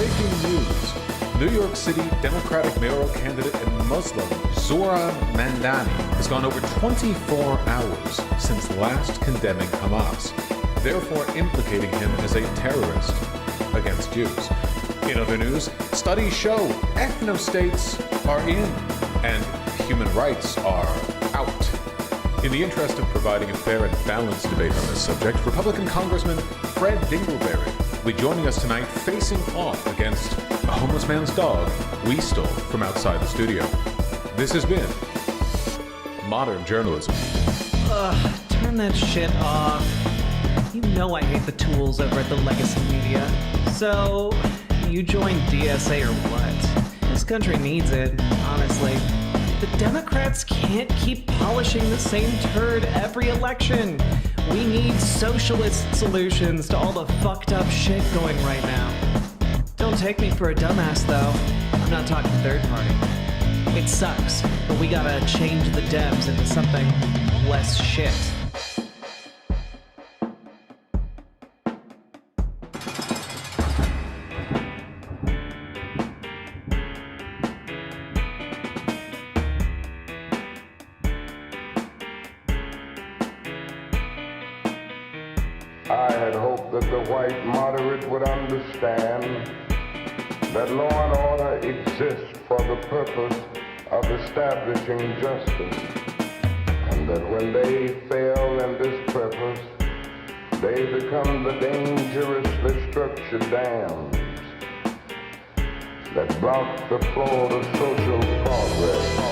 Breaking news. New York City Democratic mayoral candidate and Muslim Zohran Mamdani has gone over 24 hours since last condemning Hamas, therefore implicating him as a terrorist against Jews. In other news, studies show ethno-states are in and human rights are out. In the interest of providing a fair and balanced debate on this subject, Republican Congressman Fred Dingleberry will be joining us tonight facing off against a homeless man's dog we stole from outside the studio. This has been Modern Journalism. Turn that shit off. You know I hate the tools over at the Legacy Media. So, you join DSA or what? This country needs it, honestly. The Democrats can't keep polishing the same turd every election. We need socialist solutions to all the fucked up shit going right now. Don't take me for a dumbass, though. I'm not talking third party. It sucks, but we gotta change the Dems into something less shit. I had hoped that the white moderate would understand that law and order exists for the purpose of establishing justice, and that when they fail in this purpose, they become the dangerously structured dams that block the flow of social progress.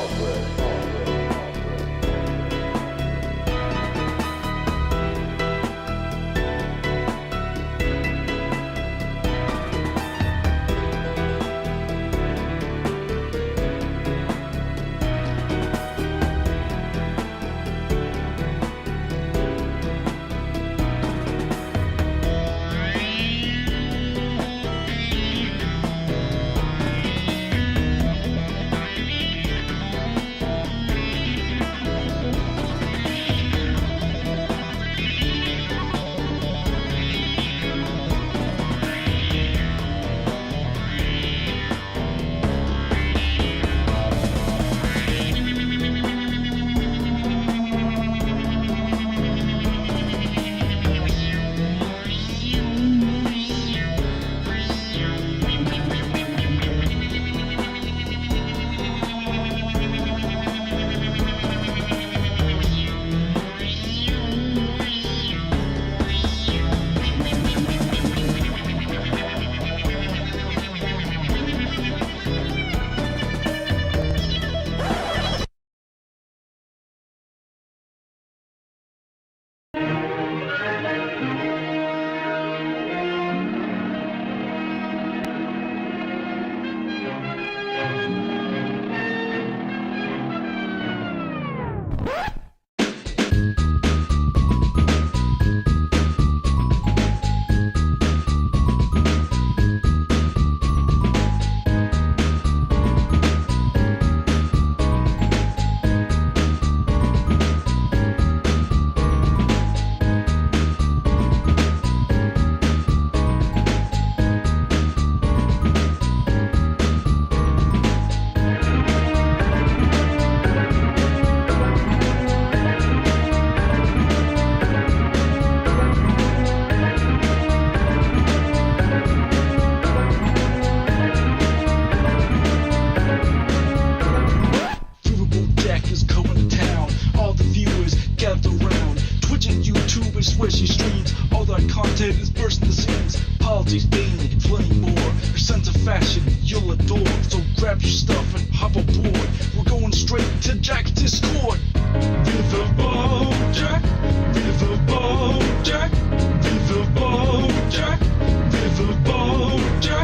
swishy streams. All that content is bursting the seams. Politics, dating, plenty more. Your sense of fashion, you'll adore. So grab your stuff and hop aboard. We're going straight to Jack's Discord. Viva Bojack, Viva Bojack, Viva Bojack, Viva Bojack,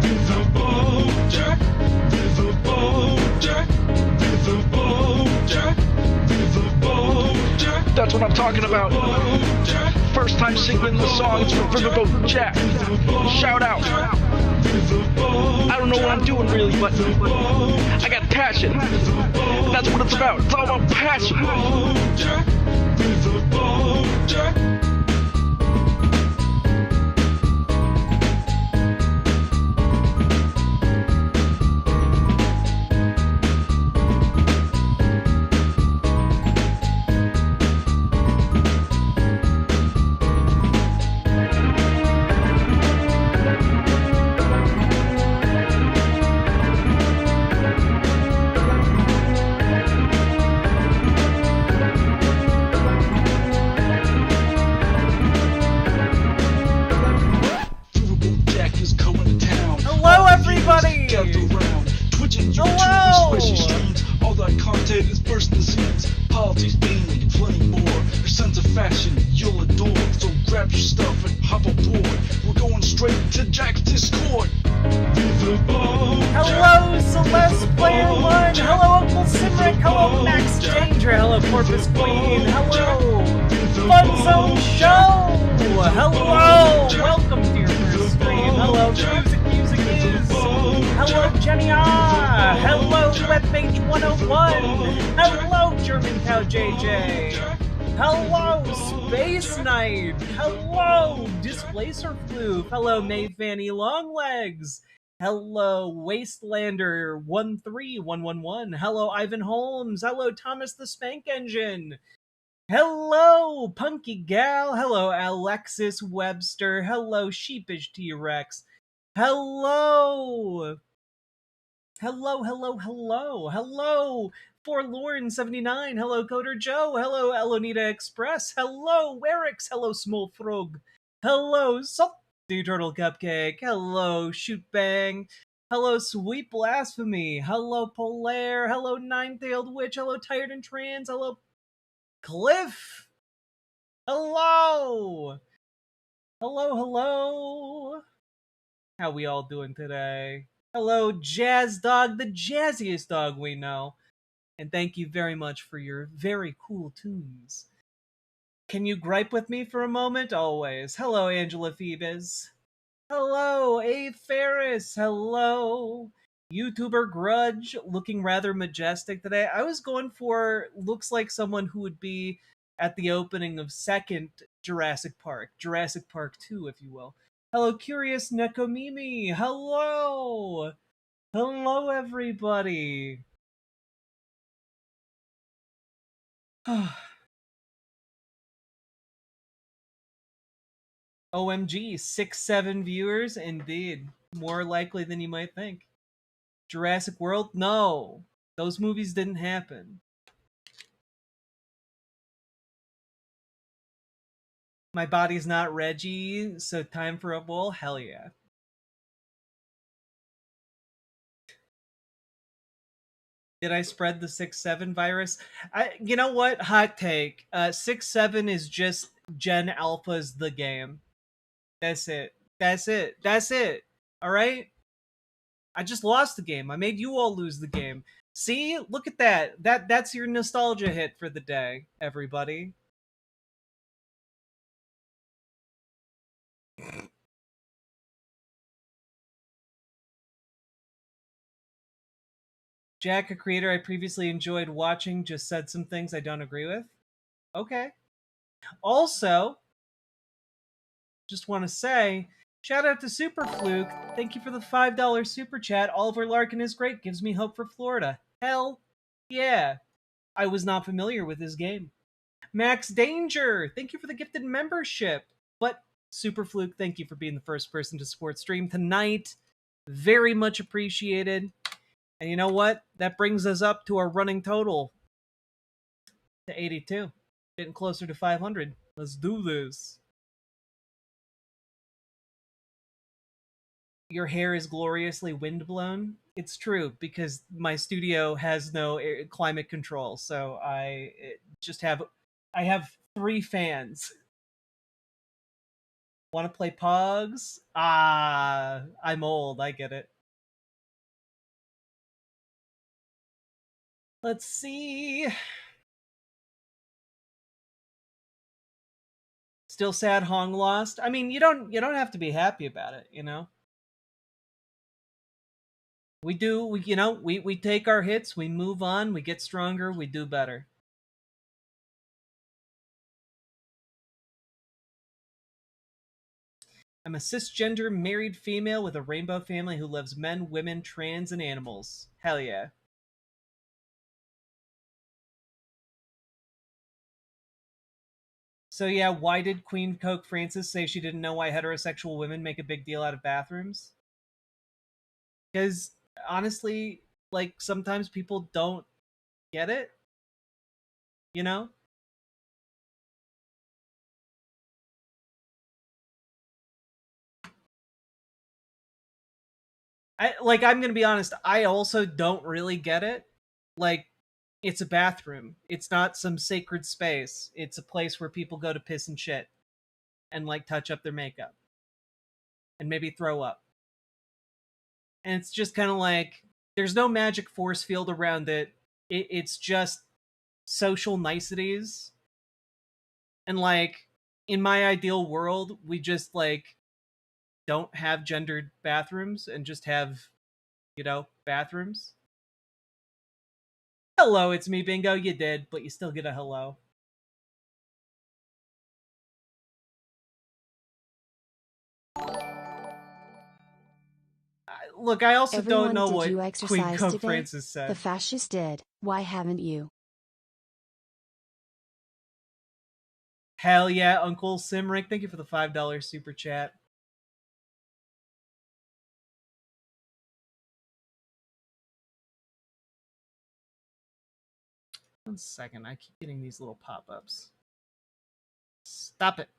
Viva Bojack, Viva Bojack, Viva Bojack, Viva Bojack. That's what I'm talking about. First time singing the songs for Riverboat Jack. Shout out. I don't know what I'm doing really, but I got passion. That's what it's about. It's all about passion. Politics, being and plenty more. Your sense of fashion, you'll adore. So grab your stuff and hop aboard. We're going straight to Jack's Discord. Hello, Celeste Player One. Hello, Uncle Simric. Hello, Max Danger. Hello, Corpus Queen. Hello, Fun Zone Show. Hello, welcome to your first stream. Hello, Music is. Hello, Jenny Ah. Hello, Webpage 101. Hello, German Cow JJ. Hello, Space Knight. Hello, Displacer Floof. Hello, May Fanny Longlegs. Hello, Wastelander 13111. Hello, Ivan Holmes. Hello, Thomas the Spank Engine. Hello, Punky Gal. Hello, Alexis Webster. Hello, Sheepish T-Rex. Hello. Hello, Forlorn79. Hello, Coder Joe. Hello, Elonita Express. Hello, Werix. Hello, Small Frog. Hello, Salty Turtle Cupcake. Hello, Shoot Bang. Hello, Sweet Blasphemy. Hello, Polaire. Hello, Nine-Tailed Witch. Hello, Tired and Trans. Hello, Cliff. Hello. Hello. How we all doing today? Hello, Jazz Dog, the jazziest dog we know. And thank you very much for your very cool tunes. Can you gripe with me for a moment? Always. Hello, Angela Phoebes. Hello, A. Ferris. Hello. YouTuber Grudge, looking rather majestic today. I was going for, looks like someone who would be at the opening of second Jurassic Park 2, if you will. Hello, Curious Nekomimi. Hello. Hello, everybody. OMG, 6-7 viewers? Indeed. More likely than you might think. Jurassic World? No. Those movies didn't happen. My body's not Reggie, so time for a bowl? Hell yeah. Did I spread the 6-7 virus? You know what? Hot take. 6-7 is just Gen Alpha's the game. That's it. All right? I just lost the game. I made you all lose the game. See? Look at that. That's your nostalgia hit for the day, everybody. Jack, a creator I previously enjoyed watching, just said some things I don't agree with. Okay. Also, just want to say, shout out to Super Fluke. Thank you for the $5 super chat. Oliver Larkin is great. Gives me hope for Florida. Hell yeah. I was not familiar with this game. Max Danger, thank you for the gifted membership. But Super Fluke, thank you for being the first person to support stream tonight. Very much appreciated. And you know what? That brings us up to our running total to 82. Getting closer to 500. Let's do this. Your hair is gloriously windblown. It's true, because my studio has no climate control, so I have 3 fans. Want to play Pogs? I'm old, I get it. Let's see. Still sad Hong lost. I mean, you don't have to be happy about it, you know? We take our hits, we move on, we get stronger, we do better. I'm a cisgender married female with a rainbow family who loves men, women, trans, and animals. Hell yeah. So yeah, why did Queen Coke Francis say she didn't know why heterosexual women make a big deal out of bathrooms? Because honestly, like, sometimes people don't get it, you know? I'm gonna be honest, I also don't really get it. Like, it's a bathroom. It's not some sacred space. It's a place where people go to piss and shit and like touch up their makeup and maybe throw up. And it's just kind of like there's no magic force field around it. It's just social niceties. And like in my ideal world, we just like don't have gendered bathrooms and just have, bathrooms. Hello, it's me, Bingo. You did, but you still get a hello. Look, I also don't Everyone, know did what you Queen exercise Coke today? Francis said. The fascist did. Why haven't you? Hell yeah, Uncle Simric. Thank you for the $5 super chat. One second, I keep getting these little pop-ups. Stop it.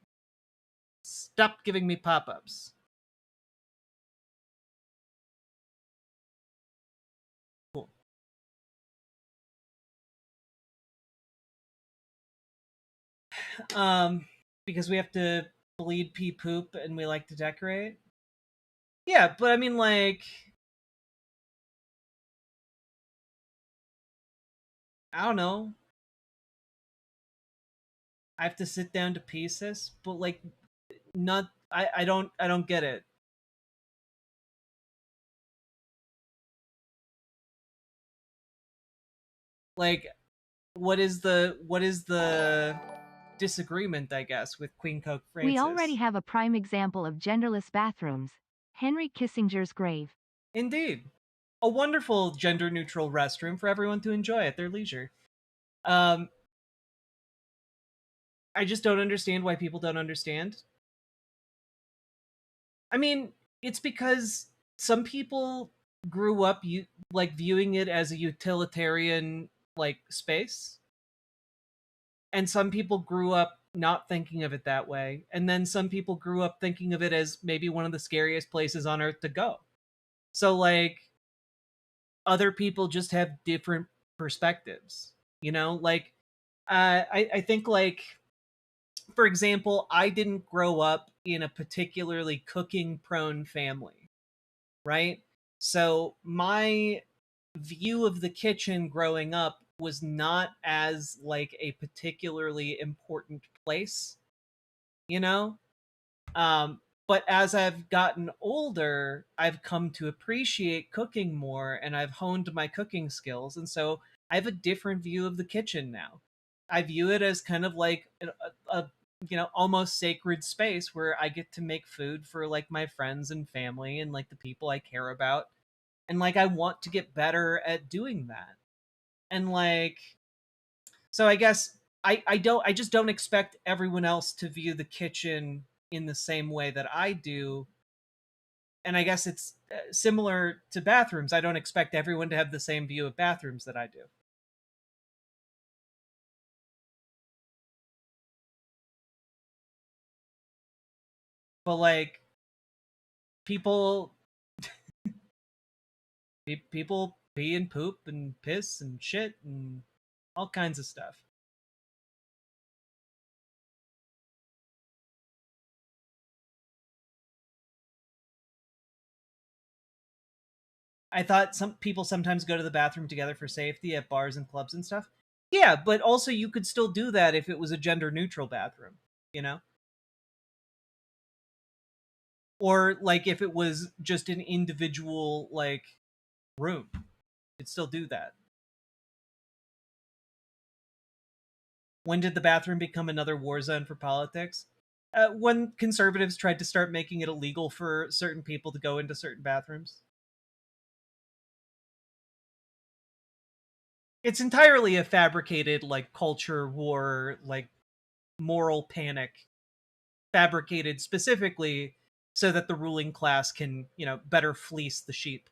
Stop giving me pop-ups. Cool. Because we have to bleed pee poop and we like to decorate. Yeah, but I mean, like, I don't know. I have to sit down to pieces, but like, not. I don't get it. Like, what is the disagreement? I guess with Queen Coke Francis. We already have a prime example of genderless bathrooms. Henry Kissinger's grave. Indeed, a wonderful gender-neutral restroom for everyone to enjoy at their leisure. Um, I just don't understand why people don't understand. I mean, it's because some people grew up like viewing it as a utilitarian like space, and some people grew up not thinking of it that way, and then some people grew up thinking of it as maybe one of the scariest places on earth to go. So like other people just have different perspectives, like I think like for example, I didn't grow up in a particularly cooking prone family, right? So my view of the kitchen growing up was not as like a particularly important place, you know? Um but as I've gotten older, I've come to appreciate cooking more and I've honed my cooking skills, and so I have a different view of the kitchen now. I view it as kind of like a almost sacred space where I get to make food for like my friends and family and like the people I care about, and like I want to get better at doing that. And like so I guess I just don't expect everyone else to view the kitchen in the same way that I do. And I guess it's similar to bathrooms. I don't expect everyone to have the same view of bathrooms that I do. But like people people pee and poop and piss and shit and all kinds of stuff. I thought some people sometimes go to the bathroom together for safety at bars and clubs and stuff. Yeah, but also you could still do that if it was a gender neutral bathroom, you know? Or like if it was just an individual like room. You'd still do that. When did the bathroom become another war zone for politics? When conservatives tried to start making it illegal for certain people to go into certain bathrooms. It's entirely a fabricated like culture war, like moral panic, fabricated specifically so that the ruling class can, better fleece the sheep.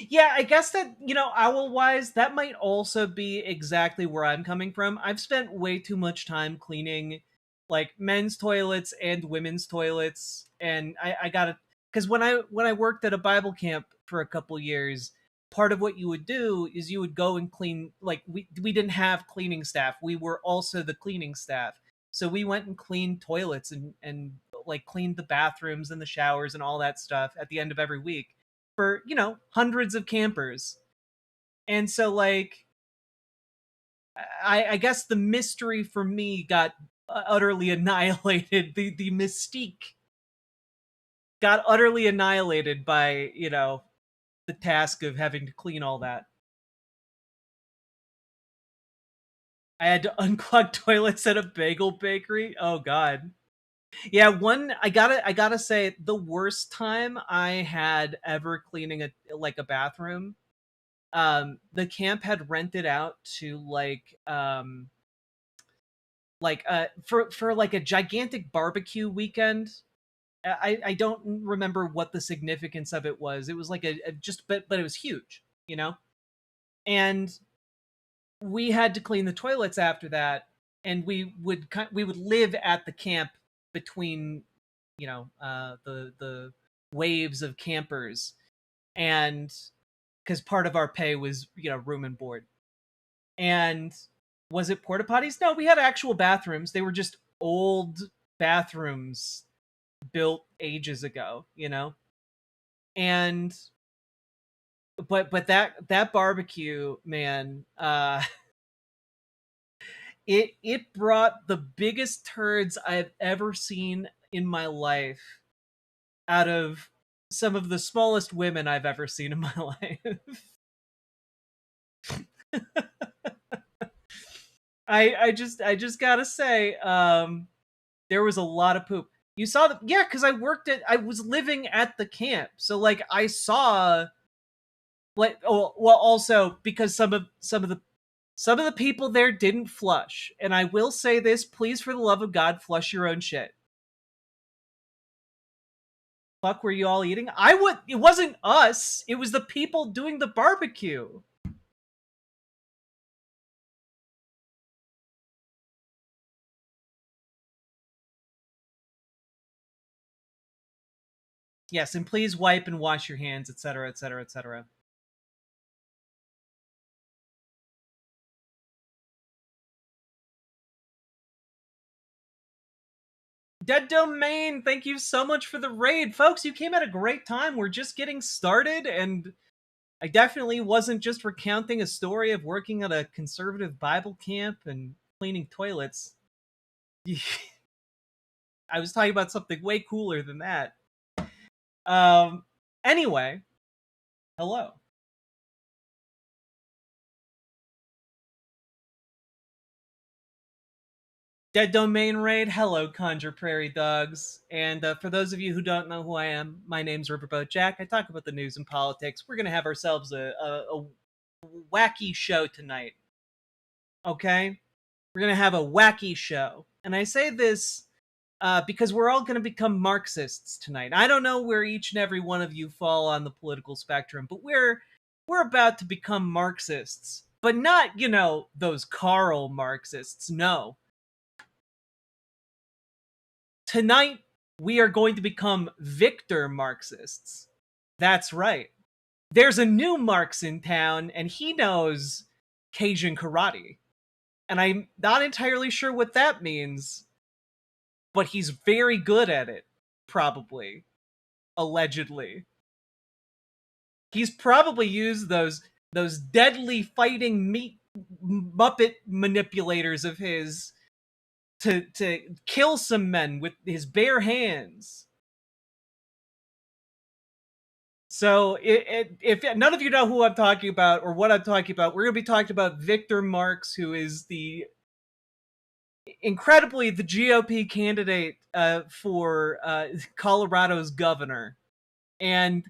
Yeah, I guess that, owl wise, that might also be exactly where I'm coming from. I've spent way too much time cleaning like men's toilets and women's toilets, and I gotta because when I worked at a Bible camp for a couple years, part of what you would do is you would go and clean. Like we didn't have cleaning staff. We were also the cleaning staff. So we went and cleaned toilets and like cleaned the bathrooms and the showers and all that stuff at the end of every week for, hundreds of campers. And so like I guess the mystery for me got utterly annihilated. The mystique got utterly annihilated by, the task of having to clean all that. I had to unclog toilets at a bagel bakery. Oh god. Yeah, I gotta say the worst time I had ever cleaning a bathroom, the camp had rented out to for like a gigantic barbecue weekend. I don't remember what the significance of it was. It was like a just but it was huge, and we had to clean the toilets after that, and we would live at the camp between the waves of campers, and because part of our pay was room and board. And was it porta potties? No, we had actual bathrooms. They were just old bathrooms built ages ago, and but that barbecue, man, it brought the biggest turds I've ever seen in my life out of some of the smallest women I've ever seen in my life. I just gotta say, there was a lot of poop. You saw the yeah, because I was living at the camp, so like I saw, like, oh well, also because some of the people there didn't flush, and I will say this: please, for the love of God, flush your own shit. Fuck, were you all eating? It wasn't us. It was the people doing the barbecue. Yes, and please wipe and wash your hands, etc., etc., etc. Dead Domain, thank you so much for the raid. Folks, you came at a great time. We're just getting started, and I definitely wasn't just recounting a story of working at a conservative Bible camp and cleaning toilets. I was talking about something way cooler than that. Um, anyway, hello. Dead Domain Raid, hello, Conjure Prairie Dogs. And for those of you who don't know who I am, my name's Riverboat Jack. I talk about the news and politics. We're going to have ourselves a wacky show tonight. Okay? We're going to have a wacky show. And I say this because we're all going to become Marxists tonight. I don't know where each and every one of you fall on the political spectrum, but we're about to become Marxists. But not, those Karl Marxists. No. Tonight, we are going to become Victor Marxists. That's right. There's a new Marx in town, and he knows Cajun karate. And I'm not entirely sure what that means, but he's very good at it, probably. Allegedly. He's probably used those deadly fighting meat Muppet manipulators of his to kill some men with his bare hands. So if none of you know who I'm talking about or what I'm talking about, we're going to be talking about Victor Marx, who is incredibly the GOP candidate for Colorado's governor. And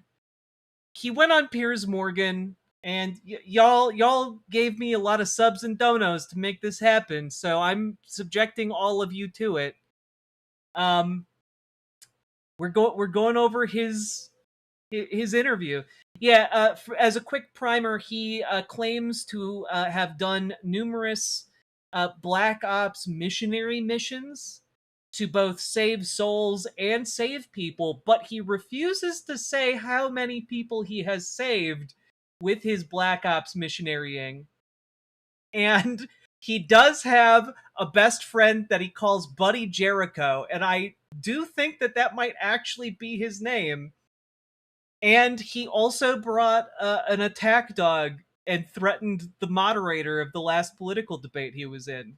he went on Piers Morgan, and y'all gave me a lot of subs and donos to make this happen, so I'm subjecting all of you to it. We're going over his interview. Yeah, as a quick primer, he claims to have done numerous Black Ops missionary missions, to both save souls and save people, but he refuses to say how many people he has saved with his Black Ops missionarying. And he does have a best friend that he calls Buddy Jericho, and I do think that that might actually be his name. And he also brought an attack dog and threatened the moderator of the last political debate he was in.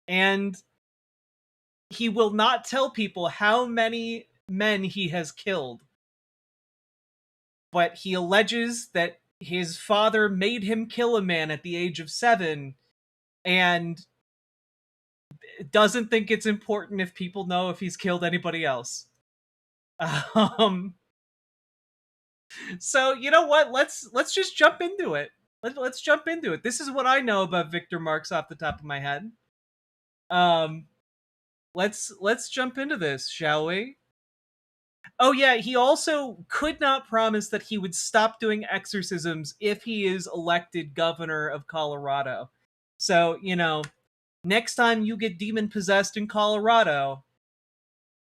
And he will not tell people how many men he has killed. But he alleges that his father made him kill a man at the age of 7 and doesn't think it's important if people know if he's killed anybody else. So you know what? Let's just jump into it. Let's jump into it. This is what I know about Victor Marx off the top of my head. Let's jump into this, shall we? Oh yeah, he also could not promise that he would stop doing exorcisms if he is elected governor of Colorado. So, next time you get demon possessed in Colorado,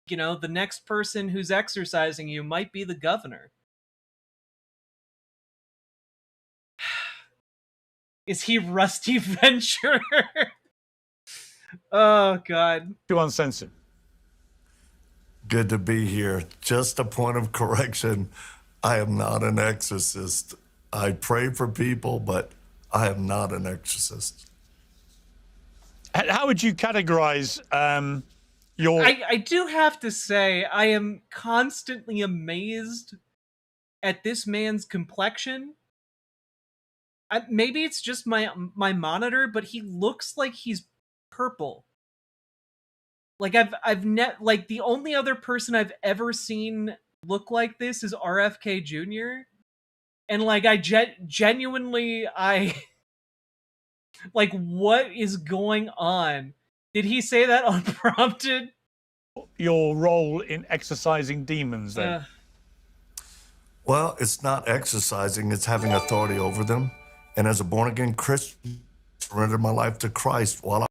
the next person who's exorcising you might be the governor. Is he Rusty Venture? Oh, God. Too uncensored. Good to be here. Just a point of correction. I am not an exorcist. I pray for people, but I am not an exorcist. How would you categorize your... I do have to say, I am constantly amazed at this man's complexion. Maybe it's just my monitor, but he looks like he's purple. Like like the only other person I've ever seen look like this is RFK Jr. And like I genuinely like, what is going on? Did he say that unprompted? Your role in exorcising demons then? Well, it's not exercising, it's having authority over them. And as a born-again Christian, I surrendered my life to Christ while I...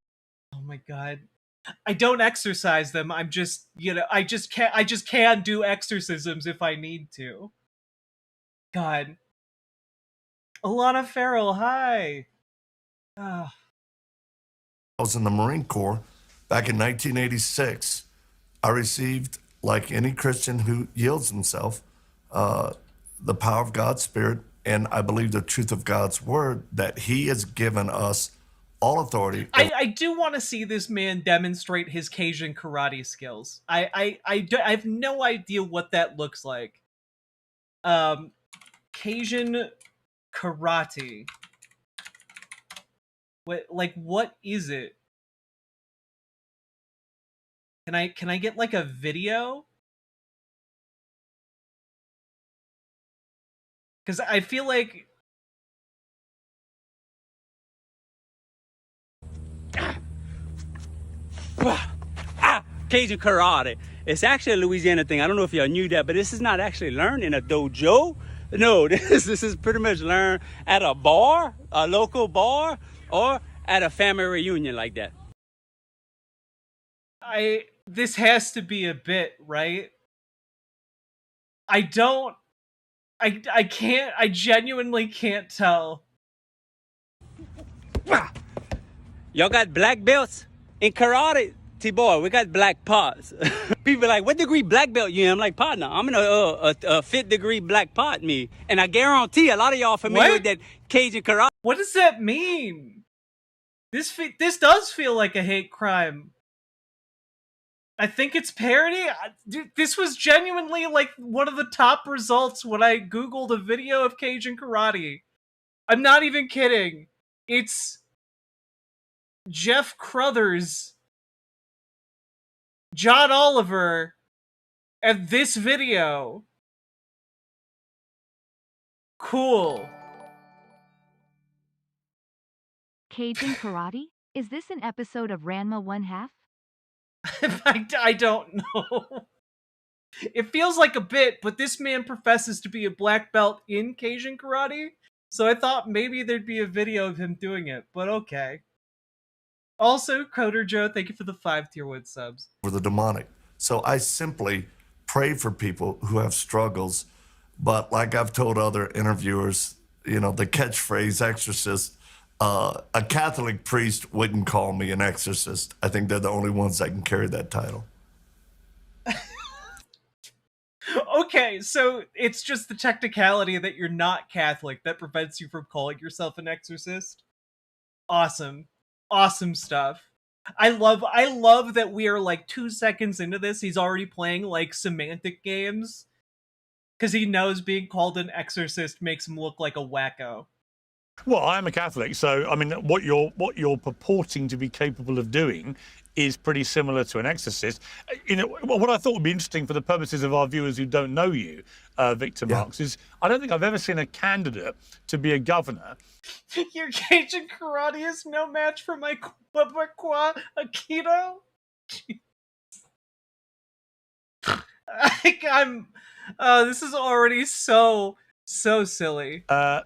Oh my God. I don't exorcise them. I'm just, I just can do exorcisms if I need to. God. Alana Farrell, hi. I was in the Marine Corps back in 1986. I received, like any Christian who yields himself, the power of God's Spirit, and I believe the truth of God's Word, that He has given us all authority. I do want to see this man demonstrate his Cajun karate skills. I have no idea what that looks like. Cajun karate. What is it? Can I get like a video? Because I feel like Cajun karate. It's actually a Louisiana thing. I don't know if y'all knew that, but this is not actually learned in a dojo. No, this is pretty much learned at a bar, a local bar, or at a family reunion like that. This has to be a bit, right? I genuinely can't tell. Y'all got black belts in karate? T-boy, we got black pots. People are like, what degree black belt you in? I'm like, partner, I'm in a 5th degree black pot, me. And I guarantee a lot of y'all familiar with that Cajun karate. What does that mean? This does feel like a hate crime. I think it's parody. This was genuinely like one of the top results when I Googled a video of Cajun karate. I'm not even kidding. It's Jeff Crothers, John Oliver, and this video. Cool. Cajun karate? Is this an episode of Ranma 1/2? I don't know. It feels like a bit, but this man professes to be a black belt in Cajun karate, so I thought maybe there'd be a video of him doing it, but okay. Also, Coder Joe, thank you for the 5 tier 1 subs. For the demonic. So I simply pray for people who have struggles. But like I've told other interviewers, you know, the catchphrase exorcist, a Catholic priest wouldn't call me an exorcist. I think they're the only ones that can carry that title. Okay, so it's just the technicality that you're not Catholic that prevents you from calling yourself an exorcist. Awesome. Awesome stuff. I love that we are like 2 seconds into this. He's already playing like semantic games because he knows being called an exorcist makes him look like a wacko. Well, I am a Catholic, so I mean, what you're purporting to be capable of doing is pretty similar to an exorcist. You know, what I thought would be interesting for the purposes of our viewers who don't know you, Victor Marx, is I don't think I've ever seen a candidate to be a governor. Your Cajun karate is no match for my Quebecois Aikido. This is already so silly.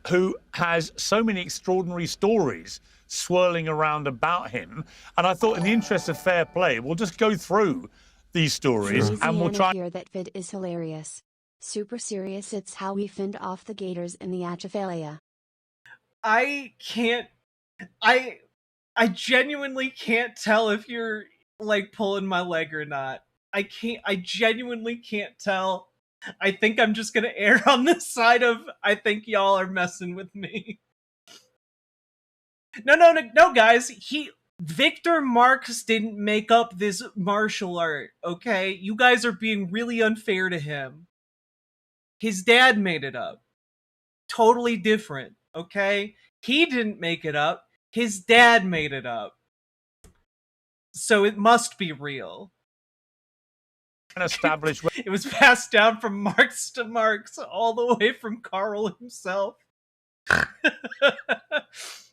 Who has so many extraordinary stories swirling around about him. And I thought in the interest of fair play, we'll just go through these stories and we'll try. Here that vid is hilarious. Super serious. It's how we fend off the gators in the Atchafalaya. I genuinely can't tell if you're like pulling my leg or not. I genuinely can't tell. I think I'm just gonna err on the side of I think y'all are messing with me. No, guys. Victor Marx didn't make up this martial art, okay? You guys are being really unfair to him. His dad made it up. Totally different, okay? He didn't make it up. His dad made it up. So it must be real. Establish it was passed down from Marx to Marx, all the way from Karl himself.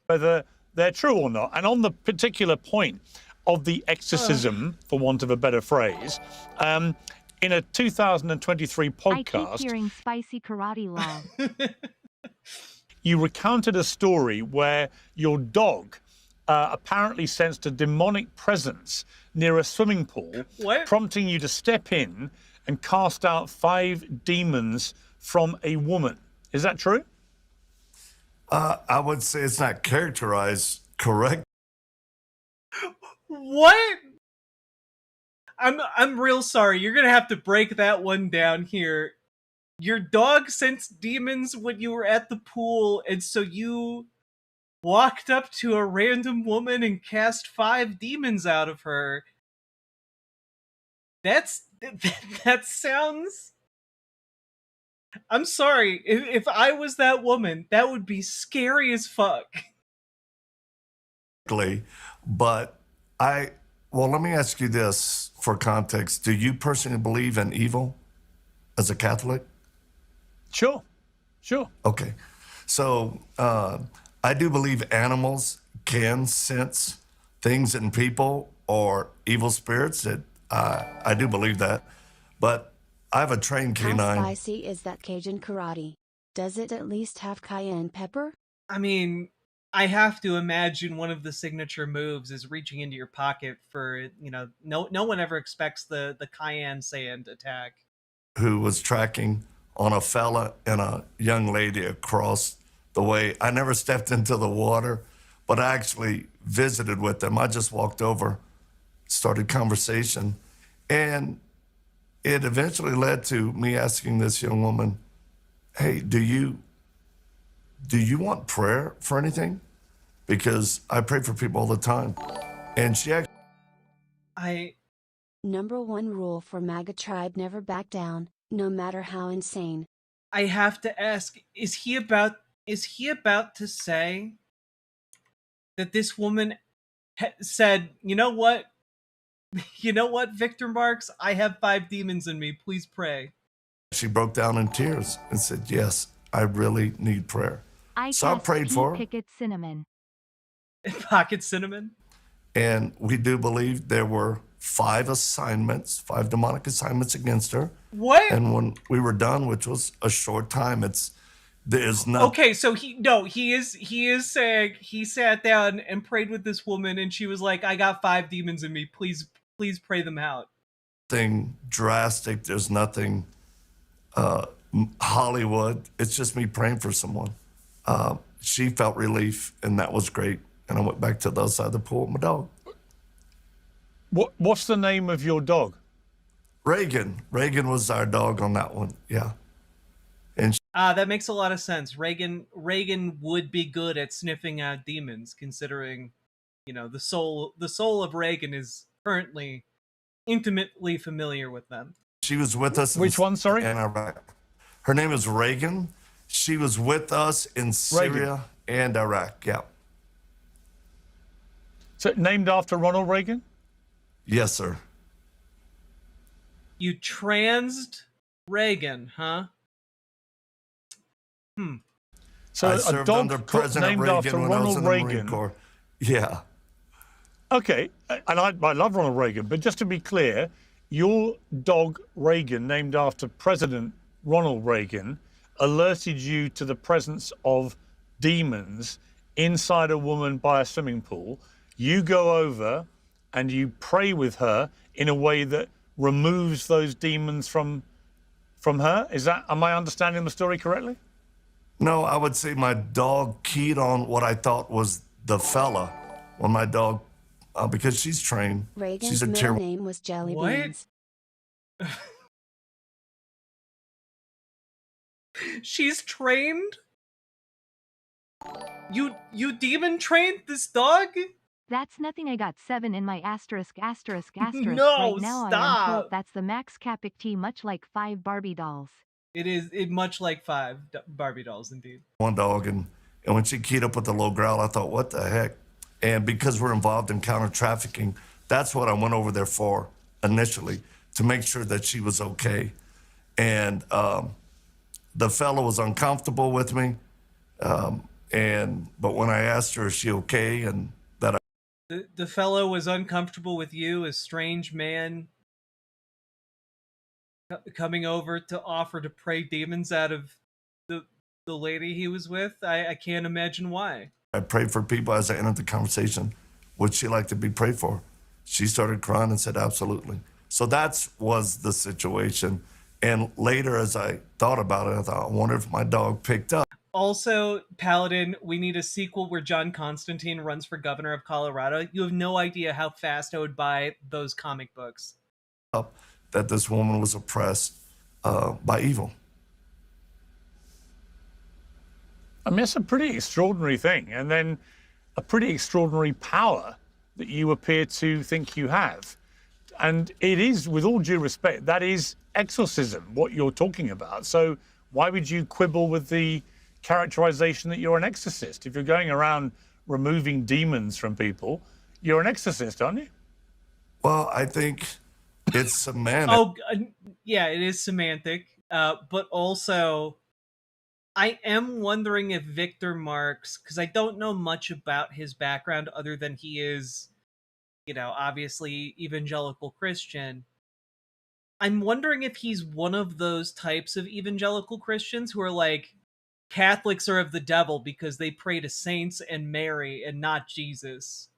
Whether they're true or not. And on the particular point of the exorcism, for want of a better phrase, in a 2023 podcast... I keep hearing spicy karate law. You recounted a story where your dog apparently sensed a demonic presence near a swimming pool, prompting you to step in and cast out 5 demons from a woman. Is that true? I would say it's not characterized correct. What? I'm real sorry. You're gonna have to break that one down here. Your dog sensed demons when you were at the pool, and so you walked up to a random woman and cast 5 demons out of her. That sounds... I'm sorry. If I was that woman, that would be scary as fuck. But let me ask you this for context. Do you personally believe in evil as a Catholic? Sure. Okay. So I do believe animals can sense things in people or evil spirits. I do believe that. But I have a trained canine. How spicy is that Cajun karate? Does it at least have cayenne pepper? I mean, I have to imagine one of the signature moves is reaching into your pocket for, no one ever expects the cayenne sand attack. Who was tracking on a fella and a young lady across the way. I never stepped into the water, but I actually visited with them. I just walked over, started conversation, and it eventually led to me asking this young woman, hey, do you want prayer for anything? Because I pray for people all the time. And she actually... Number 1 rule for MAGA tribe: never back down, no matter how insane. I have to ask, is he about to say that this woman said, you know what, Victor Marx, I have 5 demons in me, please pray? She broke down in tears and said, yes, I really need prayer. So I prayed for her. Pocket cinnamon. And we do believe there were 5 demonic assignments against her. What? And when we were done, which was a short time, it's There's nothing. Okay, so he is saying he sat down and prayed with this woman, and she was like, "I got 5 demons in me. Please pray them out." Nothing drastic. There's nothing Hollywood. It's just me praying for someone. She felt relief, and that was great. And I went back to the other side of the pool with my dog. What's the name of your dog? Reagan. Reagan was our dog on that one. Yeah. And That makes a lot of sense. Reagan would be good at sniffing out demons, considering, the soul of Reagan is currently intimately familiar with them. she was with us. Which one, sorry? In Iraq. Her name is Reagan. She was with us in Syria and Iraq. Yeah. So named after Ronald Reagan? Yes, sir. You transed Reagan, huh? So I a served dog under President named Reagan after when I was Ronald in the Marine Reagan. Corps. Yeah. Okay, and I love Ronald Reagan, but just to be clear, your dog Reagan, named after President Ronald Reagan, alerted you to the presence of demons inside a woman by a swimming pool. You go over and you pray with her in a way that removes those demons from her. Am I understanding the story correctly? No, I would say my dog keyed on what I thought was the fella when my dog, because she's trained. Reagan's She's a middle name was Jelly What? Beans. She's trained? You demon trained this dog? That's nothing. I got 7 in my asterisk. No, Right now I am 12. stop. That's the max capic T, much like 5 Barbie dolls. It is much like 5 Barbie dolls, indeed. one dog, and when she keyed up with the low growl, I thought, what the heck? And because we're involved in counter trafficking, that's what I went over there for initially, to make sure that she was okay. And the fellow was uncomfortable with me, but when I asked her, is she okay, and that The fellow was uncomfortable with you, a strange man coming over to offer to pray demons out of the lady he was with. I can't imagine why. I prayed for people as I entered the conversation. Would she like to be prayed for? She started crying and said, absolutely. So that was the situation. And later, as I thought about it, I thought, I wonder if my dog picked up. Also, Paladin, we need a sequel where John Constantine runs for governor of Colorado. You have no idea how fast I would buy those comic books. That this woman was oppressed by evil. I mean, it's a pretty extraordinary thing, and then a pretty extraordinary power that you appear to think you have. And it is, with all due respect, that is exorcism, what you're talking about. So why would you quibble with the characterization that you're an exorcist? If you're going around removing demons from people, you're an exorcist, aren't you? Well, I think it's semantic. Yeah, it is semantic. But also, I am wondering if Victor Marx, because I don't know much about his background other than he is, obviously evangelical Christian. I'm wondering if he's one of those types of evangelical Christians who are like, Catholics are of the devil because they pray to saints and Mary and not Jesus.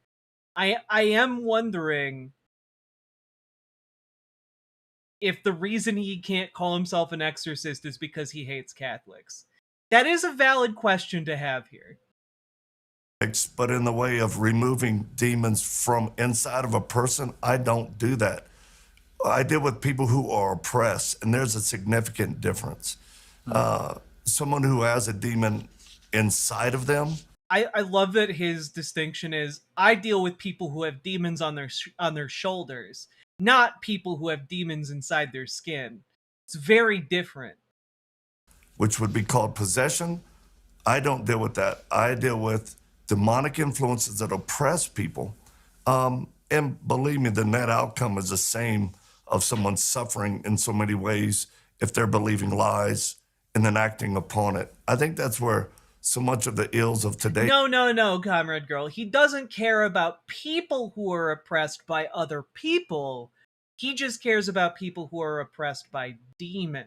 I am wondering if the reason he can't call himself an exorcist is because he hates Catholics. That is a valid question to have here. But in the way of removing demons from inside of a person, I don't do that. I deal with people who are oppressed, and there's a significant difference. Someone who has a demon inside of them. I love that his distinction is, I deal with people who have demons on their shoulders, not people who have demons inside their skin. It's very different. Which would be called possession. I don't deal with that. I deal with demonic influences that oppress people. And believe me, the net outcome is the same of someone suffering in so many ways if they're believing lies and then acting upon it. I think that's where so much of the ills of today. No, Comrade Girl. He doesn't care about people who are oppressed by other people. He just cares about people who are oppressed by demons.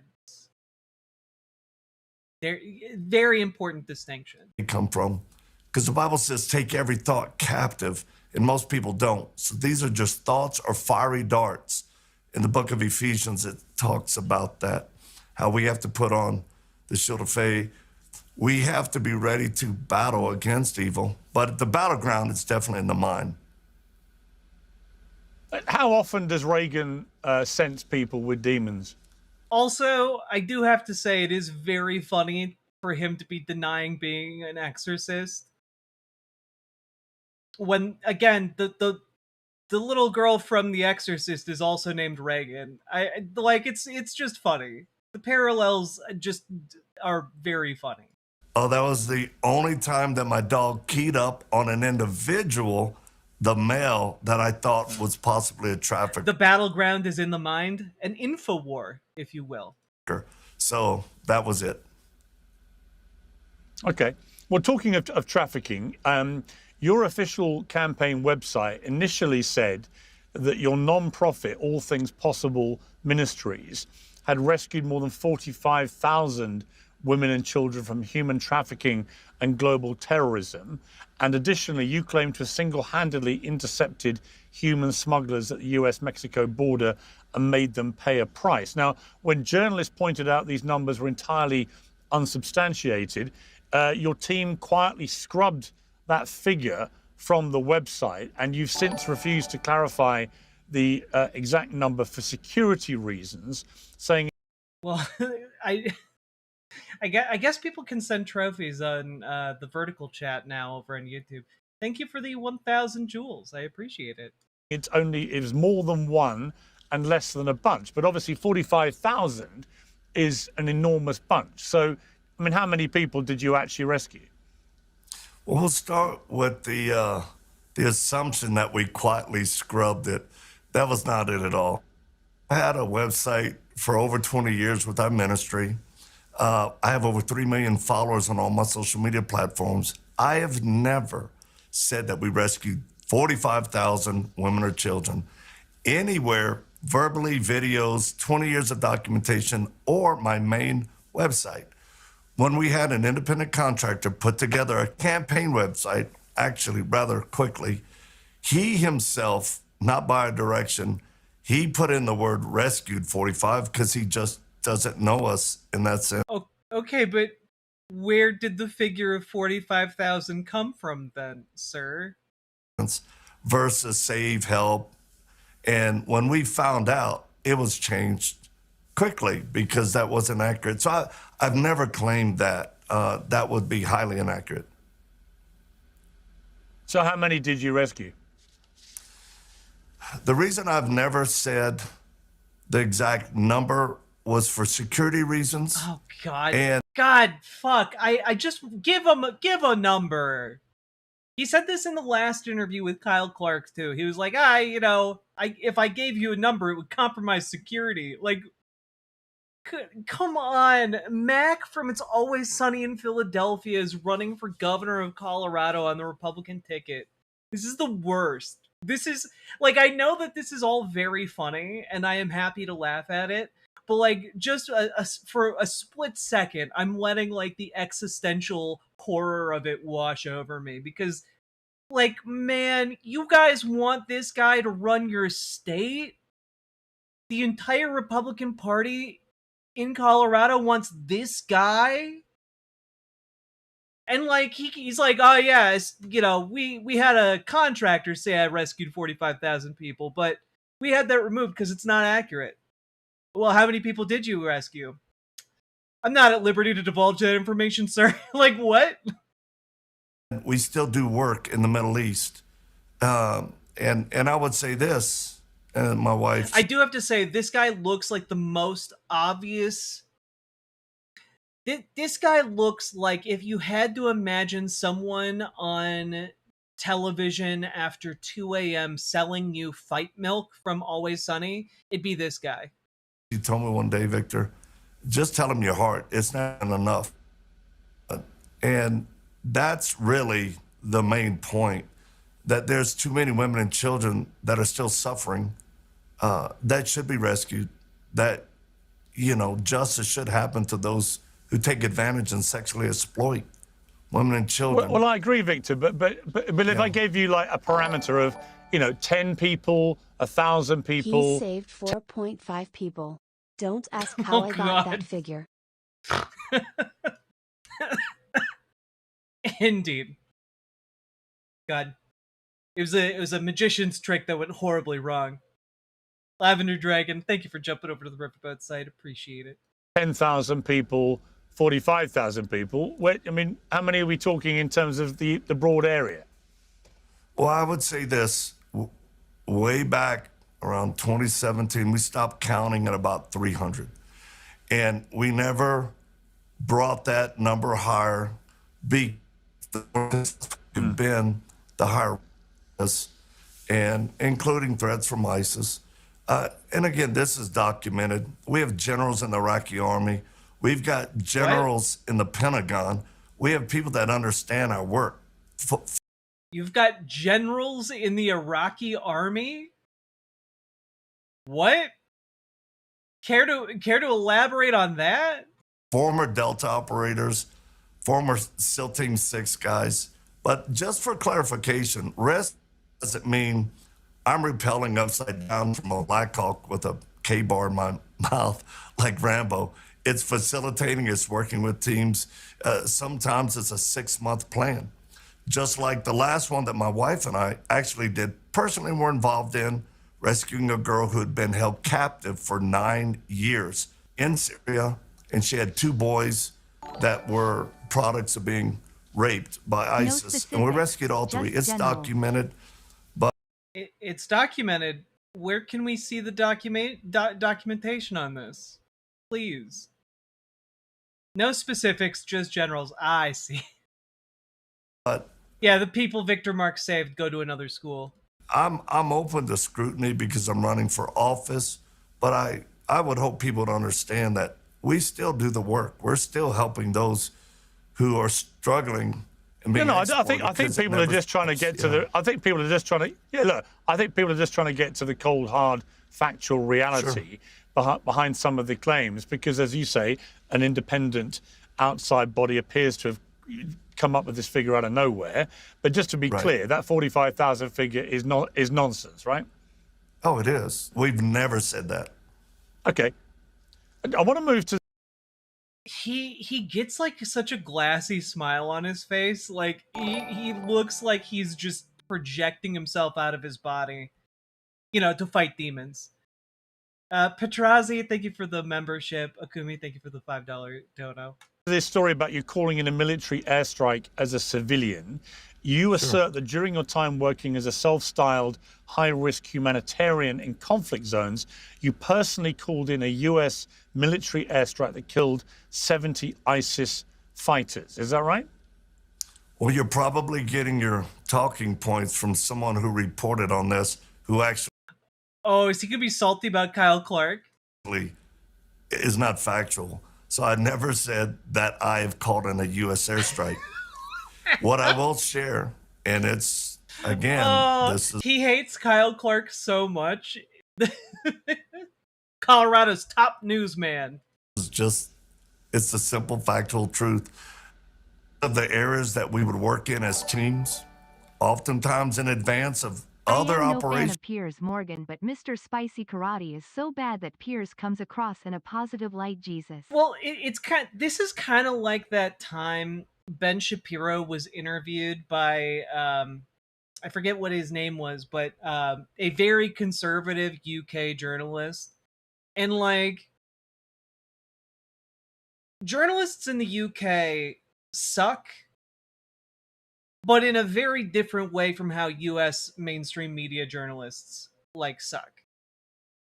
Very important distinction. They come from, because the Bible says, take every thought captive, and most people don't. So these are just thoughts or fiery darts. In the book of Ephesians, it talks about that, how we have to put on the shield of faith. We have to be ready to battle against evil, but the battleground is definitely in the mind. How often does Reagan sense people with demons? Also, I do have to say it is very funny for him to be denying being an exorcist. When, again, the little girl from The Exorcist is also named Reagan. It's just funny. The parallels just are very funny. Oh, that was the only time that my dog keyed up on an individual, the male, that I thought was possibly a trafficker. The battleground is in the mind, an info war, if you will. So that was it. Okay. Well, talking of trafficking, your official campaign website initially said that your non-profit All Things Possible Ministries had rescued more than 45,000 women and children from human trafficking and global terrorism. And additionally, you claim to have single-handedly intercepted human smugglers at the US-Mexico border and made them pay a price. Now, when journalists pointed out these numbers were entirely unsubstantiated, your team quietly scrubbed that figure from the website, and you've since refused to clarify the exact number for security reasons, saying... Well, I guess people can send trophies on the vertical chat now over on YouTube. Thank you for the 1,000 jewels. I appreciate it. It was more than one and less than a bunch, but obviously 45,000 is an enormous bunch. So, I mean, how many people did you actually rescue? Well, we'll start with the assumption that we quietly scrubbed it. That was not it at all. I had a website for over 20 years with our ministry. I have over 3 million followers on all my social media platforms. I have never said that we rescued 45,000 women or children anywhere, verbally, videos, 20 years of documentation, or my main website. When we had an independent contractor put together a campaign website, actually rather quickly, he himself, not by our direction, he put in the word rescued 45 because he just doesn't know us in that sense. Oh, okay, but where did the figure of 45,000 come from then, sir? Versus save, help. And when we found out, it was changed quickly because that wasn't accurate. So I've never claimed that. That would be highly inaccurate. So how many did you rescue? The reason I've never said the exact number was for security reasons. Oh, God. And God, fuck. I just give a number. He said this in the last interview with Kyle Clark, too. He was like, if I gave you a number, it would compromise security. Like, come on. Mac from It's Always Sunny in Philadelphia is running for governor of Colorado on the Republican ticket. This is the worst. This is, like, I know that this is all very funny, and I am happy to laugh at it, but, like, just for a split second, I'm letting, like, the existential horror of it wash over me, because, like, man, you guys want this guy to run your state? The entire Republican Party in Colorado wants this guy? And, like, he's like, oh, yeah, we had a contractor say I rescued 45,000 people, but we had that removed because it's not accurate. Well, how many people did you rescue? I'm not at liberty to divulge that information, sir. Like, what? we still do work in the Middle East. And I would say this, and my wife... I do have to say, this guy looks like the most obvious... This guy looks like if you had to imagine someone on television after 2 a.m. selling you fight milk from Always Sunny, it'd be this guy. He told me one day, Victor, just tell him your heart. It's not enough. And that's really the main point, that there's too many women and children that are still suffering, that should be rescued, that, justice should happen to those who take advantage and sexually exploit women and children. Well, I agree, Victor, but if I gave you like a parameter of, 10 people, 1,000 people. He saved 4.5 people. Don't ask how I got that figure. Indeed. God. It was a magician's trick that went horribly wrong. Lavender Dragon, thank you for jumping over to the Riverboat site. Appreciate it. 10,000 people, 45,000 people. How many are we talking in terms of the broad area? Well, I would say this. Way back around 2017, we stopped counting at about 300. And we never brought that number higher. Been the higher, and including threats from ISIS. And again, this is documented. We have generals in the Iraqi army. We've got generals in the Pentagon. We have people that understand our work. You've got generals in the Iraqi army? What? Care to elaborate on that? Former Delta operators, former SEAL Team 6 guys. But just for clarification, rest doesn't mean I'm rappelling upside down from a Black Hawk with a K-bar in my mouth like Rambo. It's facilitating, it's working with teams. Sometimes it's a 6-month plan. Just like the last one that my wife and I actually did personally were involved in, rescuing a girl who had been held captive for 9 years in Syria. And she had 2 boys that were products of being raped by ISIS. And we rescued all 3. It's documented. But it's documented. Where can we see the documentation on this? Please. No specifics, just generals. I see. But yeah, the people Victor Mark saved go to another school. I'm open to scrutiny because I'm running for office, but I would hope people would understand that we still do the work. We're still helping those who are struggling. I think people are just trying to get to the. I think people are just trying to. Yeah, look. I think people are just trying to get to the cold, hard, factual reality behind some of the claims, because, as you say, an independent outside body appears to have come up with this figure out of nowhere. But just to be clear, that 45,000 figure is nonsense, right? Oh, it is. We've never said that. Okay. I want to move to. He gets like such a glassy smile on his face. Like he looks like he's just projecting himself out of his body, to fight demons. Petrazi, thank you for the membership. Akumi, thank you for the $5 dono. This story about you calling in a military airstrike as a civilian, you assert that during your time working as a self-styled high-risk humanitarian in conflict zones, you personally called in a U.S. military airstrike that killed 70 ISIS fighters. Is that right? Well, you're probably getting your talking points from someone who reported on this, who actually... Oh, is he going to be salty about Kyle Clark? ...is not factual. So I never said that I've called in a U.S. airstrike. What I will share, and it's, again, this is... He hates Kyle Clark so much. Colorado's top newsman. It's the simple factual truth. Of the areas that we would work in as teams, oftentimes in advance of other operations. I'm no fan of Piers Morgan, but Mr. Spicy Karate is so bad that Piers comes across in a positive light. Jesus. Well, this is kind of like that time Ben Shapiro was interviewed by I forget what his name was, but a very conservative UK journalist, and like journalists in the UK suck, but in a very different way from how US mainstream media journalists suck.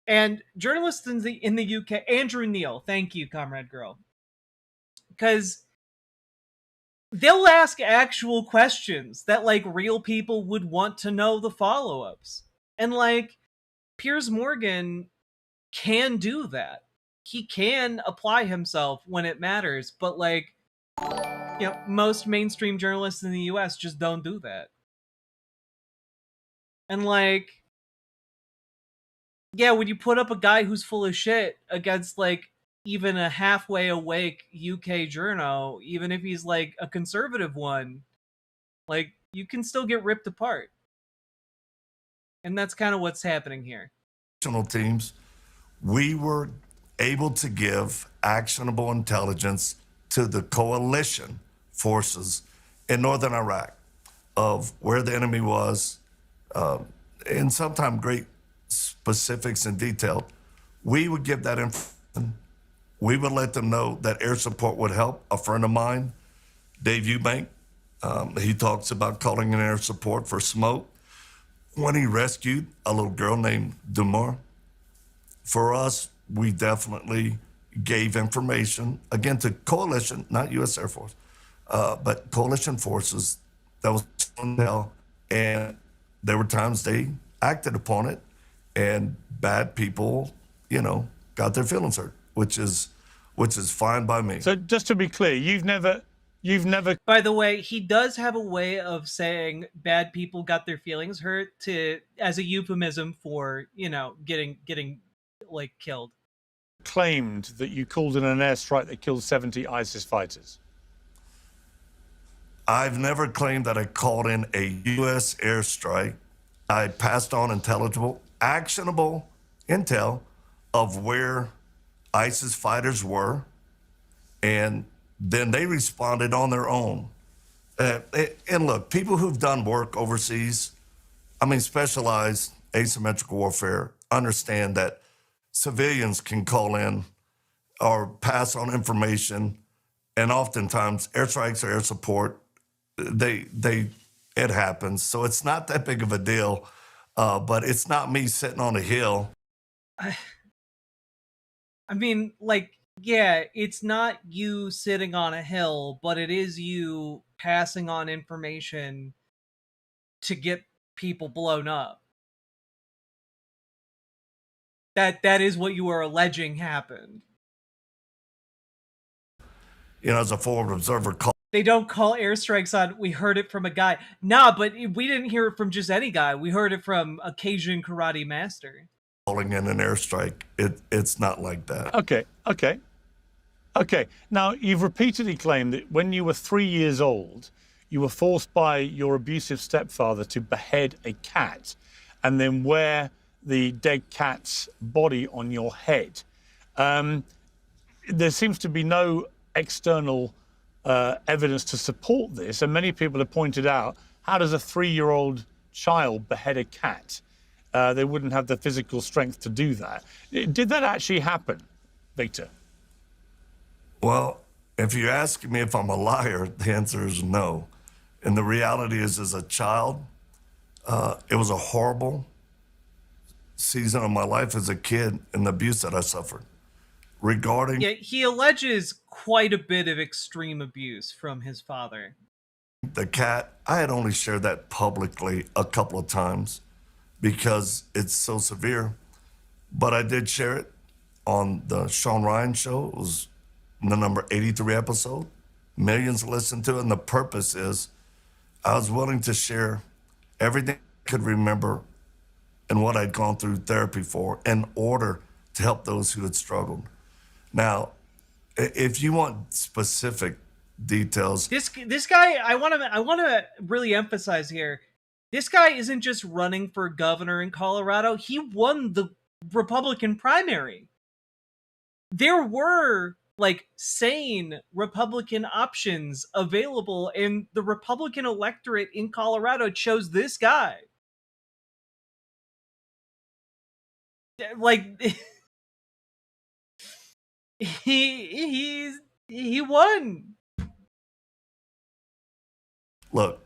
And journalists in the UK, Andrew Neil, thank you, Comrade Girl, because they'll ask actual questions that real people would want to know the follow-ups. And Piers Morgan can do that. He can apply himself when it matters, but most mainstream journalists in the US just don't do that. And when you put up a guy who's full of shit against even a halfway awake UK journo, even if he's like a conservative one, like you can still get ripped apart. And that's kind of what's happening here. Teams, we were able to give actionable intelligence to the coalition forces in northern Iraq of where the enemy was, and sometimes great specifics and detail. We would give that information. We would let them know that air support would help. A friend of mine, Dave Eubank, he talks about calling in air support for smoke when he rescued a little girl named Dumar. For us, we definitely gave information, again, to coalition, not U.S. Air Force, but coalition forces that was intel, and there were times they acted upon it, and bad people, got their feelings hurt, which is fine by me. So just to be clear, you've never. By the way, he does have a way of saying bad people got their feelings hurt as a euphemism for getting like killed. Claimed that you called in an airstrike that killed 70 ISIS fighters. I've never claimed that I called in a U.S. airstrike. I passed on actionable intel of where ISIS fighters were, and then they responded on their own. And look, people who've done work overseas, specialized asymmetrical warfare, understand that civilians can call in or pass on information, and oftentimes airstrikes or air support, it happens. So it's not that big of a deal, but it's not me sitting on a hill. Yeah, it's not you sitting on a hill, but it is you passing on information to get people blown up. That is what you are alleging happened. As a forward observer, they don't call airstrikes on, we heard it from a guy. Nah, but we didn't hear it from just any guy. We heard it from a Cajun karate master. Calling in an airstrike, it's not like that. Okay. Now, you've repeatedly claimed that when you were 3 years old, you were forced by your abusive stepfather to behead a cat and then wear the dead cat's body on your head. There seems to be no external evidence to support this, and many people have pointed out, how does a 3-year-old child behead a cat? They wouldn't have the physical strength to do that. Did that actually happen, Victor? Well, if you're asking me if I'm a liar, the answer is no. And the reality is, as a child, it was a horrible season of my life as a kid and the abuse that I suffered. Yeah, he alleges quite a bit of extreme abuse from his father. The cat, I had only shared that publicly a couple of times because it's so severe. But I did share it on the Sean Ryan show. It was the number 83 episode. Millions listened to it, and the purpose is I was willing to share everything I could remember and what I'd gone through therapy for in order to help those who had struggled. Now, if you want specific details, this guy, I want to really emphasize here, this guy isn't just running for governor in Colorado. He won the Republican primary. There were sane Republican options available, and the Republican electorate in Colorado chose this guy. He won. Look,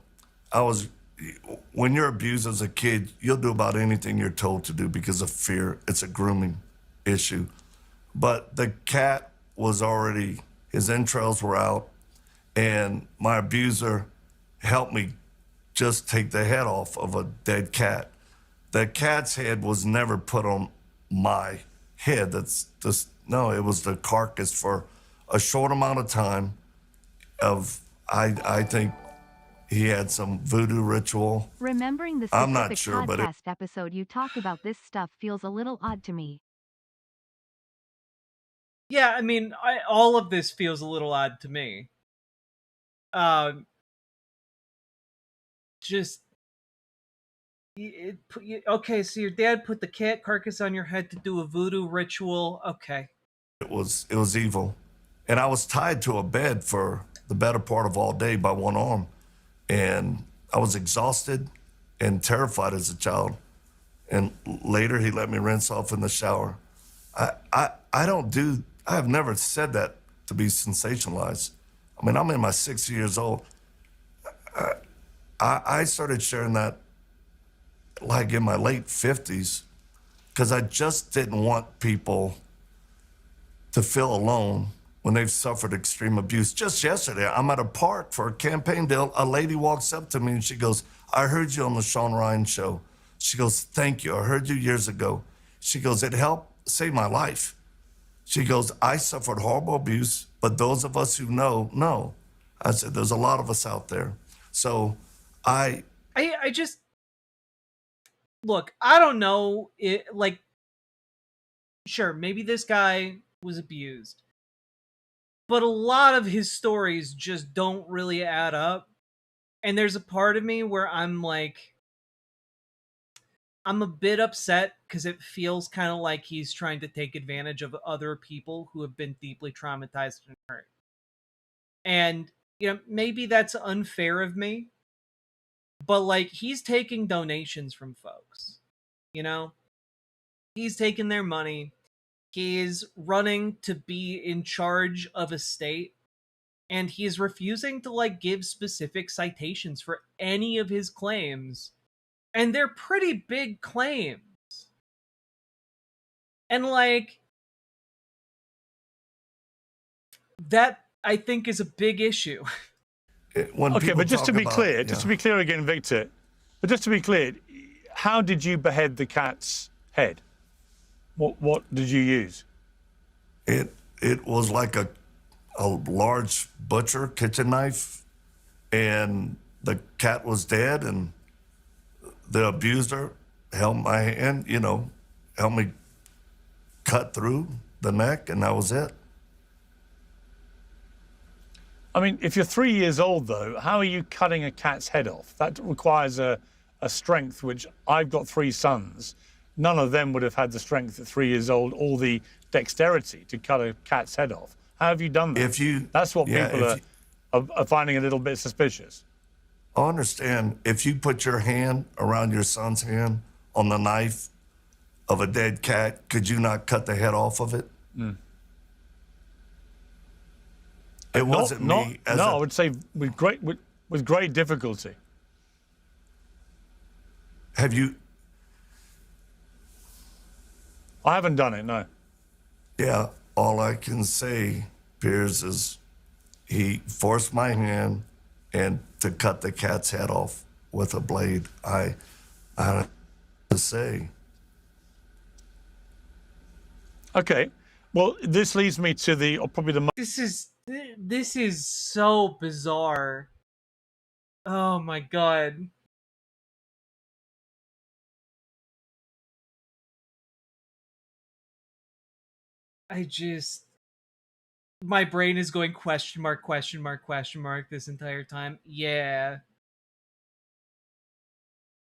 when you're abused as a kid, you'll do about anything you're told to do because of fear. It's a grooming issue. But the cat was already, his entrails were out, and my abuser helped me just take the head off of a dead cat. The cat's head was never put on my head. No, it was the carcass for a short amount of time I think he had some voodoo ritual. Remembering the I'm not specific sure, but podcast episode you talked about this stuff feels a little odd to me. Yeah, I mean, all of this feels a little odd to me. Just okay. So your dad put the cat carcass on your head to do a voodoo ritual. Okay. It was evil, and I was tied to a bed for the better part of all day by one arm, and I was exhausted and terrified as a child. And later, he let me rinse off in the shower. I don't do. I have never said that to be sensationalized. I mean, I'm in my 60 years old. I started sharing that like in my late 50s because I just didn't want people to feel alone when they've suffered extreme abuse. Just yesterday, I'm at a park for a campaign deal. A lady walks up to me and she goes, "I heard you on the Sean Ryan show." She goes, "Thank you. I heard you years ago." She goes, "It helped save my life." She goes, "I suffered horrible abuse, but those of us who know." I said, "There's a lot of us out there." So I just look, I don't know it, like, sure, maybe this guy was abused, but a lot of his stories just don't really add up. And there's a part of me where I'm like, I'm a bit upset because it feels kind of like he's trying to take advantage of other people who have been deeply traumatized and hurt. And, maybe that's unfair of me, but like, he's taking donations from folks, he's taking their money. He is running to be in charge of a state, and he is refusing to like give specific citations for any of his claims. And they're pretty big claims. And like, that I think is a big issue. Okay, but just to be clear again, Victor, but just to be clear, how did you behead the cat's head? What did you use? It was like a large butcher kitchen knife, and the cat was dead, and the abuser held my hand, helped me cut through the neck, and that was it. I mean, if you're 3 years old, though, how are you cutting a cat's head off? That requires a strength, which I've got 3 sons. None of them would have had the strength at 3 years old or the dexterity to cut a cat's head off. How have you done that? That's what people are finding a little bit suspicious. I understand. If you put your hand around your son's hand on the knife of a dead cat, could you not cut the head off of it? Mm. It wasn't me. I would say with great difficulty. Have you? I haven't done it, no. Yeah, all I can say, Piers, is he forced my hand and to cut the cat's head off with a blade. I don't know to say. Okay, well, this leads me to probably the most... This is so bizarre. Oh my god. My brain is going question mark this entire time. Yeah.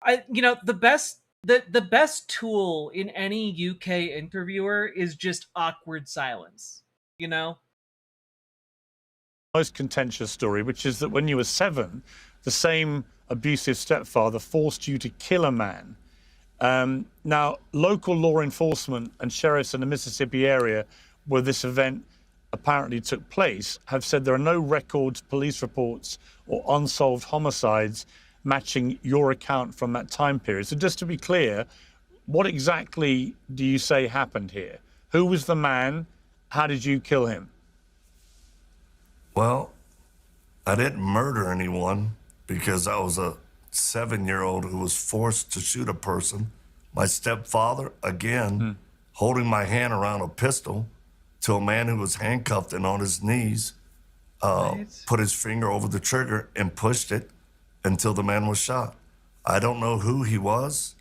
The best tool in any UK interviewer is just awkward silence, most contentious story, which is that when you were 7, the same abusive stepfather forced you to kill a man. Now, local law enforcement and sheriffs in the Mississippi area where this event apparently took place have said there are no records, police reports, or unsolved homicides matching your account from that time period. So just to be clear, what exactly do you say happened here? Who was the man? How did you kill him? Well, I didn't murder anyone because I was a 7-year-old who was forced to shoot a person. My stepfather, again, holding my hand around a pistol to a man who was handcuffed and on his knees, put his finger over the trigger and pushed it until the man was shot. I don't know who he was.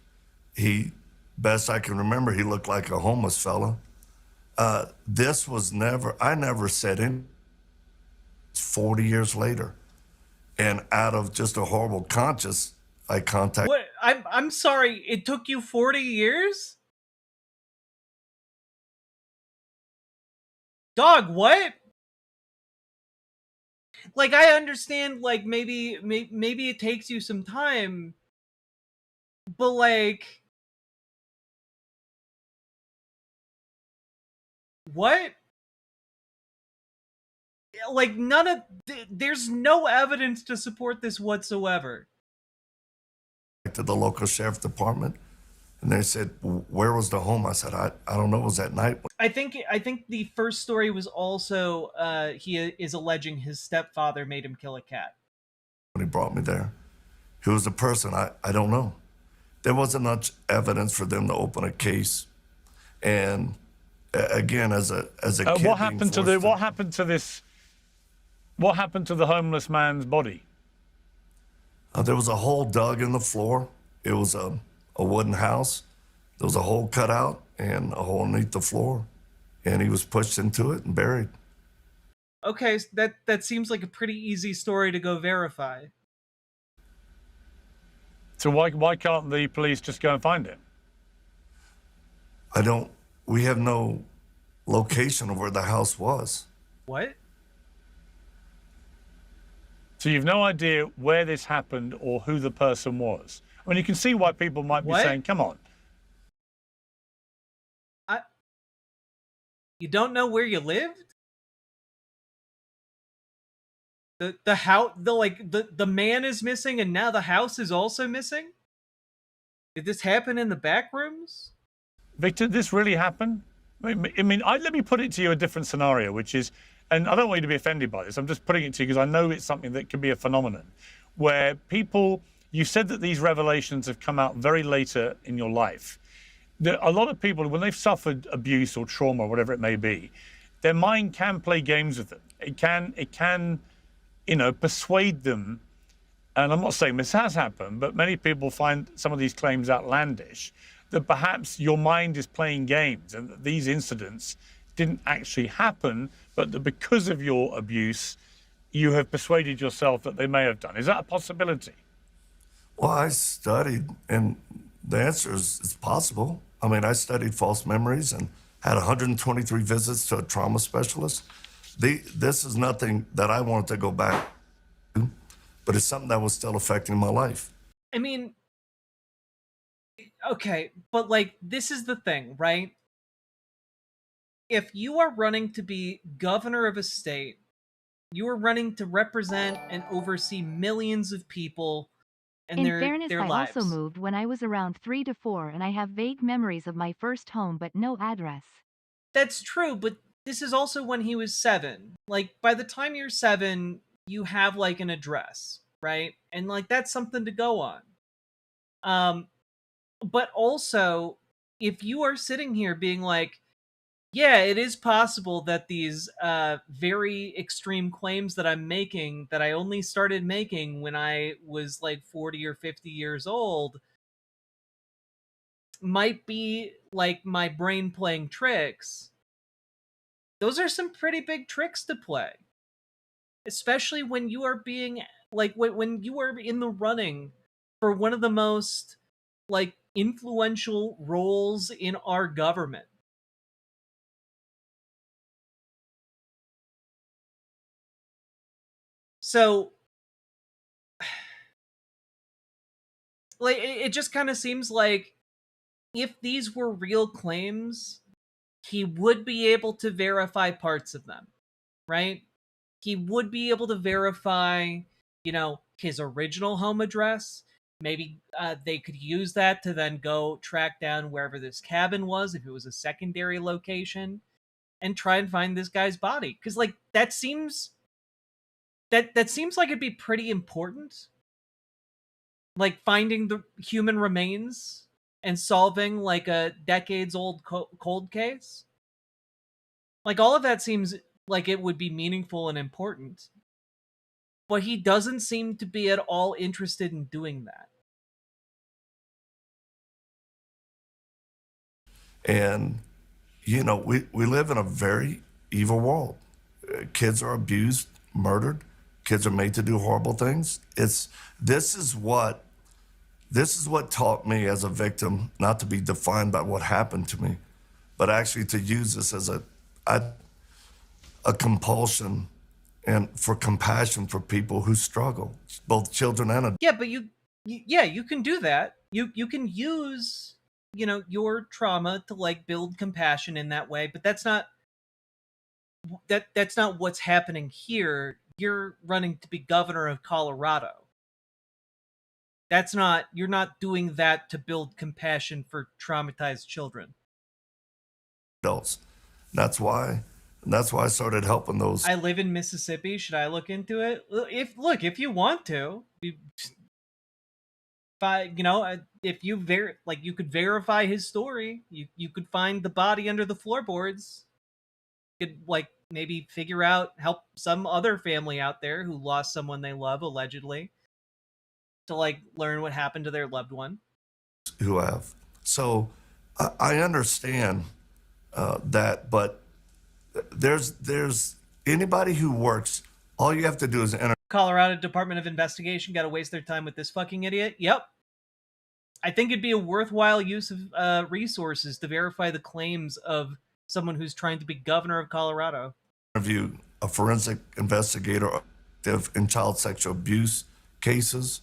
Best I can remember, he looked like a homeless fella. This was never, I never said anything. 40 years later. And out of just a horrible conscience, I contacted. What? I'm sorry. It took you 40 years? Dog, what? Like, I understand, like, maybe it takes you some time, but, like, what? Like, none of... There's no evidence to support this whatsoever. To the local sheriff department, and they said, where was the home? I said, I don't know. It was at night. I think the first story was also he is alleging his stepfather made him kill a cat. When he brought me there, who was the person? I don't know. There wasn't much evidence for them to open a case. And again, as a kid, what happened to the homeless man's body? There was a hole dug in the floor. It was a wooden house. There was a hole cut out and a hole underneath the floor, and he was pushed into it and buried. Okay, that seems like a pretty easy story to go verify. So why can't the police just go and find him? We have no location of where the house was. What? So you've no idea where this happened or who the person was. I mean, you can see why people might be saying, come on. You don't know where you lived? The house, the man is missing and now the house is also missing? Did this happen in the back rooms? Victor, this really happened? I mean, let me put it to you a different scenario, which is, and I don't want you to be offended by this, I'm just putting it to you because I know it's something that can be a phenomenon, where people, you said that these revelations have come out very later in your life. A lot of people, when they've suffered abuse or trauma or whatever it may be, their mind can play games with them. It can, persuade them. And I'm not saying this has happened, but many people find some of these claims outlandish, that perhaps your mind is playing games and that these incidents didn't actually happen, but that because of your abuse, you have persuaded yourself that they may have done. Is that a possibility? Well, I studied, and the answer is it's possible. I mean, I studied false memories and had 123 visits to a trauma specialist. This is nothing that I wanted to go back to, but it's something that was still affecting my life. I mean, okay, but like, this is the thing, right? If you are running to be governor of a state, you are running to represent and oversee millions of people and their lives. In fairness, I also moved when I was around 3 to 4, and I have vague memories of my first home but no address. That's true, but this is also when he was 7. Like, by the time you're 7, you have, like, an address, right? And, like, that's something to go on. But also, if you are sitting here being like, yeah, it is possible that these very extreme claims that I'm making, that I only started making when I was like 40 or 50 years old, might be like my brain playing tricks. Those are some pretty big tricks to play. Especially when you are being, like, when you are in the running for one of the most, like, influential roles in our government. So, like, it just kind of seems like if these were real claims, he would be able to verify parts of them, right? He would be able to verify, his original home address. Maybe they could use that to then go track down wherever this cabin was, if it was a secondary location, and try and find this guy's body. Because, like, that seems like it'd be pretty important. Like, finding the human remains and solving, like, a decades-old cold case. Like, all of that seems like it would be meaningful and important. But he doesn't seem to be at all interested in doing that. And you know, we live in a very evil world. Kids are abused, murdered. Kids are made to do horrible things. This is what taught me as a victim not to be defined by what happened to me, but actually to use this as a compulsion and for compassion for people who struggle, both children and adults. Yeah, but you can do that. You can use, you know, your trauma to like build compassion in that way, but that's not what's happening here. You're running to be governor of Colorado. You're not doing that to build compassion for traumatized children. Adults. That's why I started helping those. I live in Mississippi. Should I look into it? If you want to, if you you could verify his story. You could find the body under the floorboards. You could like maybe help some other family out there who lost someone they love allegedly to like learn what happened to their loved one. Who have. So I understand that, but there's anybody who works, all you have to do is enter. Colorado Department of Investigation got to waste their time with this fucking idiot? Yep. I think it'd be a worthwhile use of resources to verify the claims of someone who's trying to be governor of Colorado. Interview a forensic investigator in child sexual abuse cases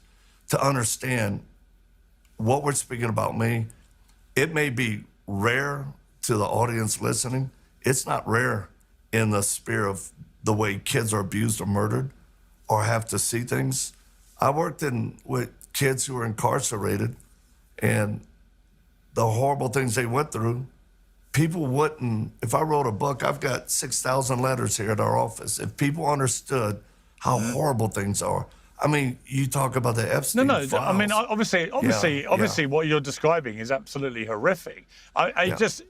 to understand what we're speaking about me. It may be rare to the audience listening. It's not rare in the sphere of the way kids are abused or murdered or have to see things. I worked with kids who were incarcerated, and the horrible things they went through, people wouldn't, if I wrote a book, I've got 6,000 letters here at our office. If people understood how horrible things are, I mean, you talk about the Epstein files. I mean, obviously, what you're describing is absolutely horrific. Just,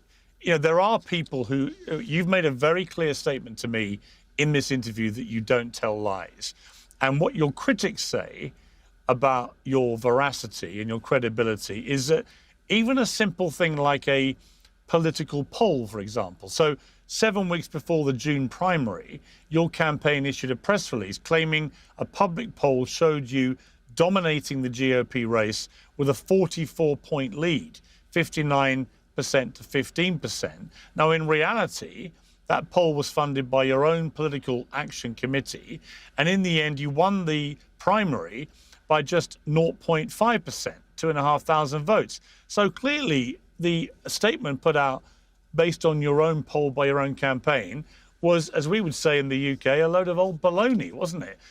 you know, there are people who, you've made a very clear statement to me in this interview that you don't tell lies. And what your critics say about your veracity and your credibility is that even a simple thing like a political poll, for example. So 7 weeks before the June primary, your campaign issued a press release claiming a public poll showed you dominating the GOP race with a 44-point lead, 59% to 15%. Now, in reality, that poll was funded by your own political action committee, and in the end, you won the primary by just 0.5%, 2,500 votes. So clearly, the statement put out based on your own poll by your own campaign was, as we would say in the UK, a load of old baloney, wasn't it?